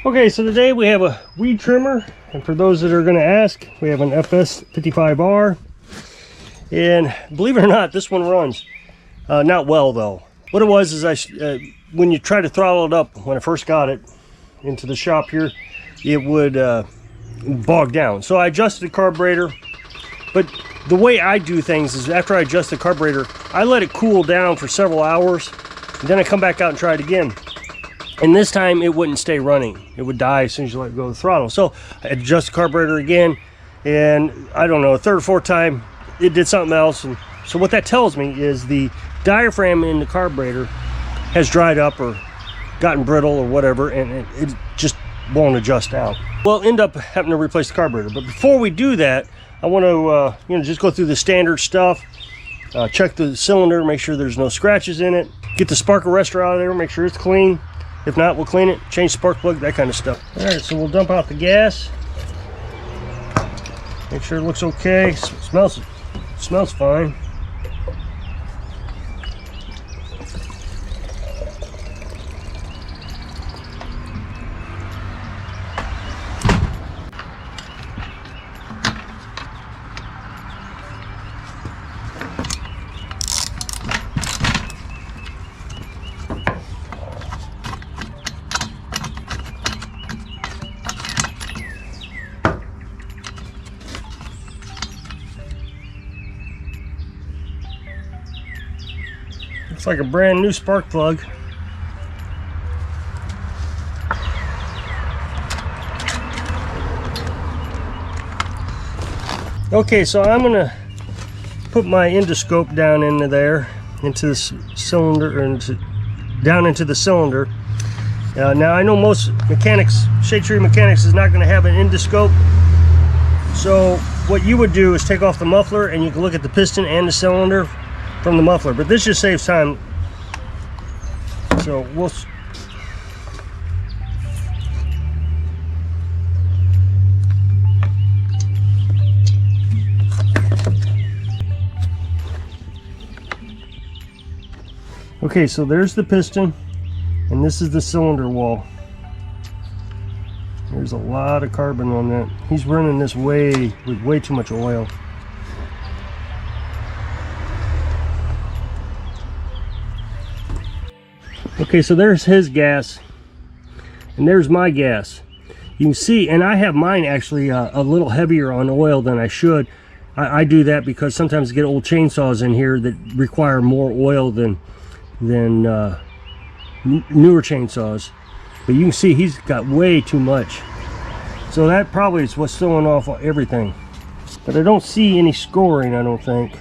Okay, so today we have a weed trimmer, and for those that are going to ask, we have an FS55R, and believe it or not, this one runs. Not well though. What it was is when you try to throttle it up, when I first got it into the shop here, it would bog down. So I adjusted the carburetor, but the way I do things is after I adjust the carburetor, I let it cool down for several hours, and then I come back out and try it again. And this time it wouldn't stay running. It would die as soon as you let go of the throttle. So I adjust the carburetor again, and I don't know, a third or fourth time it did something else. And so what that tells me is the diaphragm in the carburetor has dried up or gotten brittle or whatever, and it just won't adjust out. We'll end up having to replace the carburetor. But before we do that, I want to just go through the standard stuff. Check the cylinder, make sure there's no scratches in it. Get the spark arrestor out of there, make sure it's clean. If not, we'll clean it, change spark plug, that kind of stuff. All right, so we'll dump out the gas. Make sure it looks okay. Smells fine. Looks like a brand new spark plug. Okay, so I'm gonna put my endoscope down into there, into this cylinder, or down into the cylinder. Now I know most mechanics, shade tree mechanics, is not gonna have an endoscope. So what you would do is take off the muffler, and you can look at the piston and the cylinder from the muffler, but this just saves time. So we'll okay, so there's the piston, and this is the cylinder wall. There's a lot of carbon on that. He's running this with way too much oil. Okay, so there's his gas, and there's my gas. You can see, and I have mine actually a little heavier on oil than I should. I do that because sometimes I get old chainsaws in here that require more oil than newer chainsaws. But you can see he's got way too much. So that probably is what's throwing off everything. But I don't see any scoring, I don't think.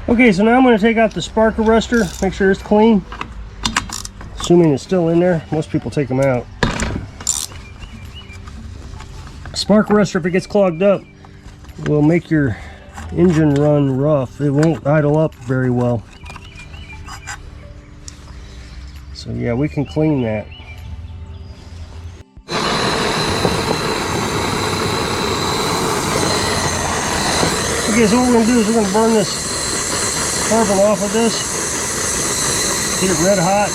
Okay, so now I'm going to take out the spark arrestor, make sure it's clean. Assuming it's still in there. Most people take them out. Spark arrestor, if it gets clogged up, will make your engine run rough. It won't idle up very well. So yeah, we can clean that. Okay, so what we're going to do is we're going to burn this carbon off of this, get it red hot.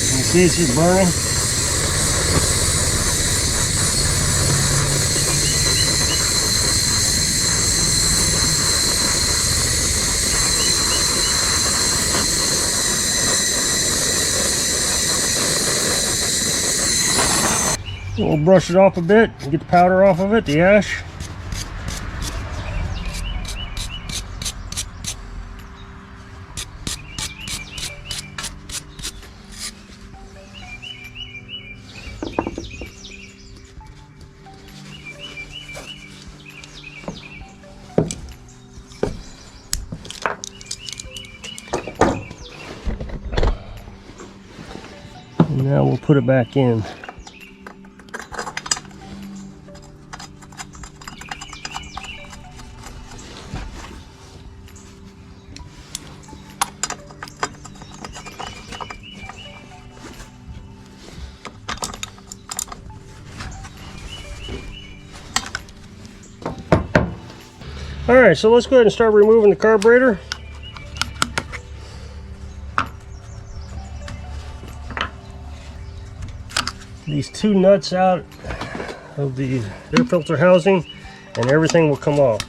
You can see it's just burning. We'll brush it off a bit and get the powder off of it, the ash. And now we'll put it back in. All right, so let's go ahead and start removing the carburetor. These two nuts out of the air filter housing, and everything will come off.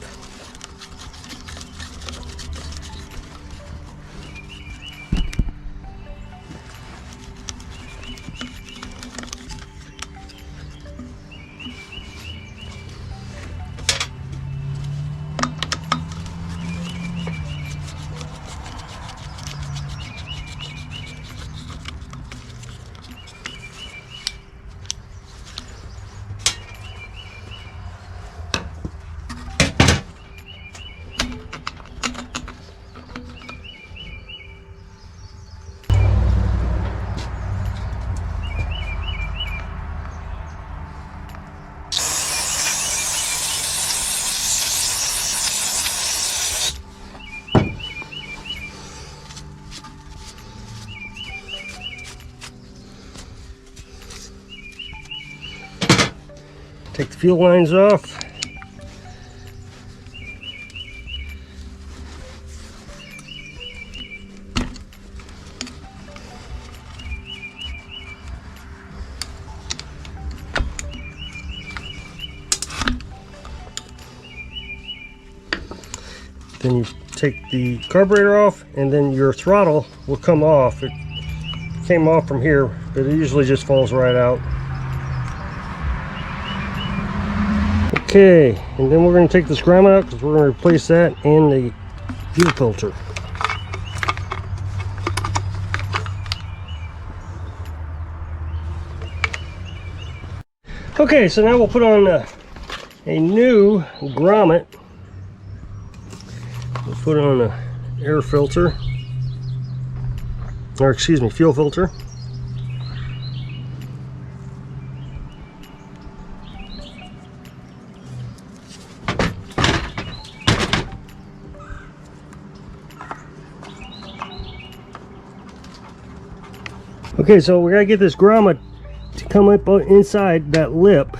Take the fuel lines off. Then you take the carburetor off, and then your throttle will come off. It came off from here, but it usually just falls right out. Okay, and then we're going to take this grommet out because we're going to replace that and the fuel filter. Okay, so now we'll put on a new grommet. We'll put on an air filter, or excuse me, fuel filter. Okay, so we gotta get this grommet to come up inside that lip.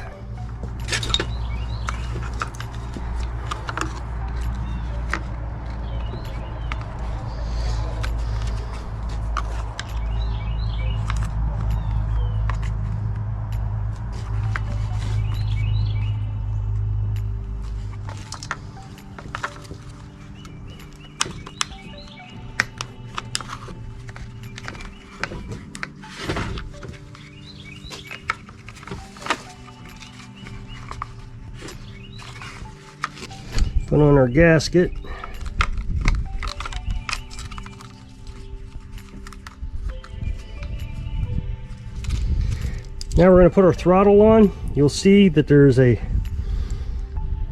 Put on our gasket. Now we're going to put our throttle on. You'll see that there's a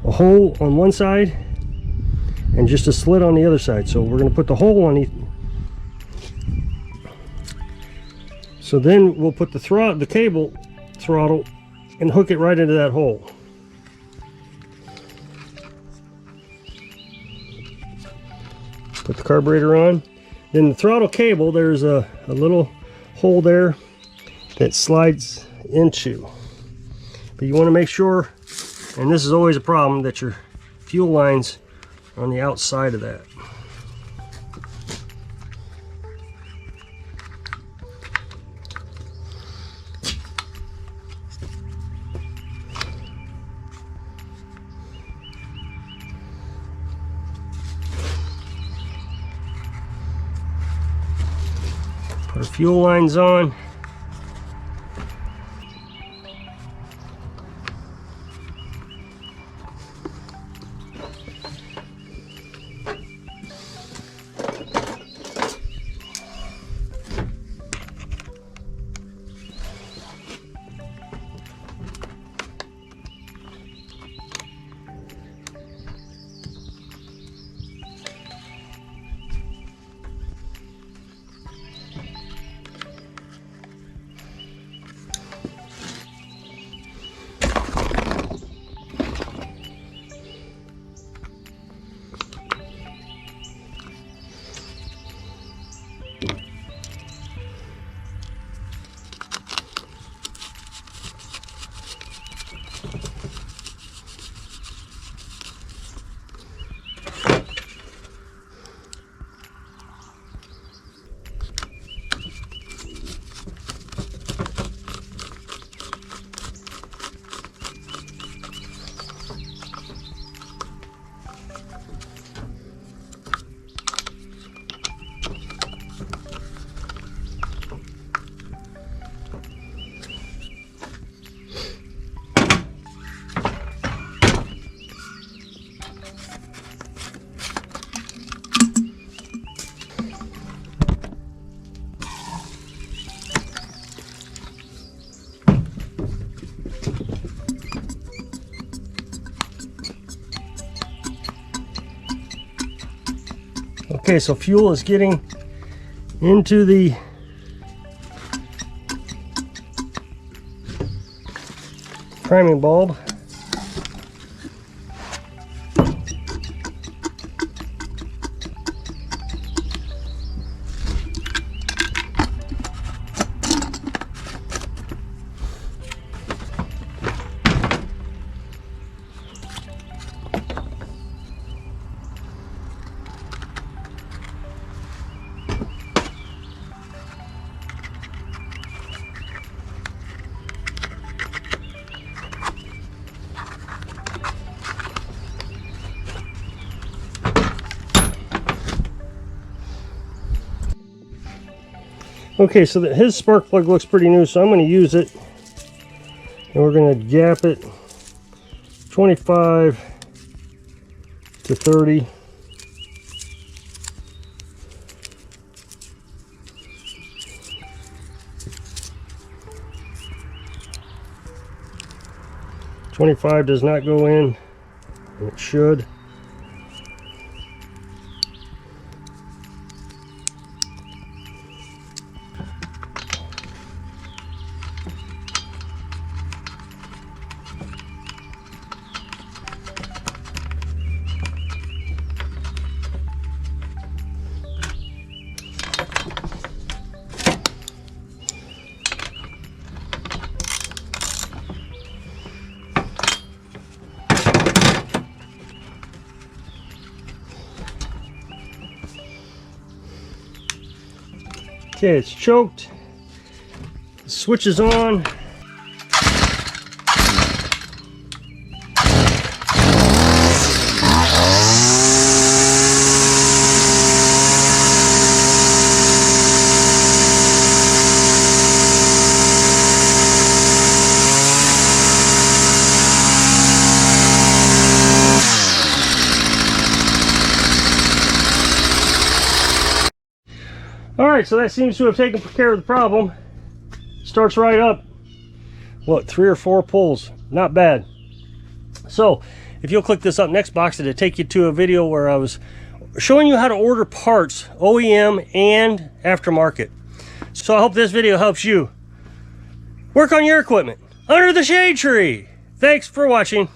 hole on one side and just a slit on the other side. So we're going to put the hole on so then we'll put the cable throttle and hook it right into that hole. Put the carburetor on. Then the throttle cable, there's a little hole there that slides into. But you want to make sure, and this is always a problem, that your fuel lines are on the outside of that. Put our fuel lines on. Okay, so fuel is getting into the priming bulb. Okay, so his spark plug looks pretty new, so I'm going to use it. And we're going to gap it 25 to 30. $25 does not go in, and it should. Okay, it's choked. The switch is on. Alright, so that seems to have taken care of the problem. Starts right up. What, 3 or 4 pulls? Not bad. So, if you'll click this up next box, it'll take you to a video where I was showing you how to order parts, OEM and aftermarket. So I hope this video helps you work on your equipment under the shade tree. Thanks for watching.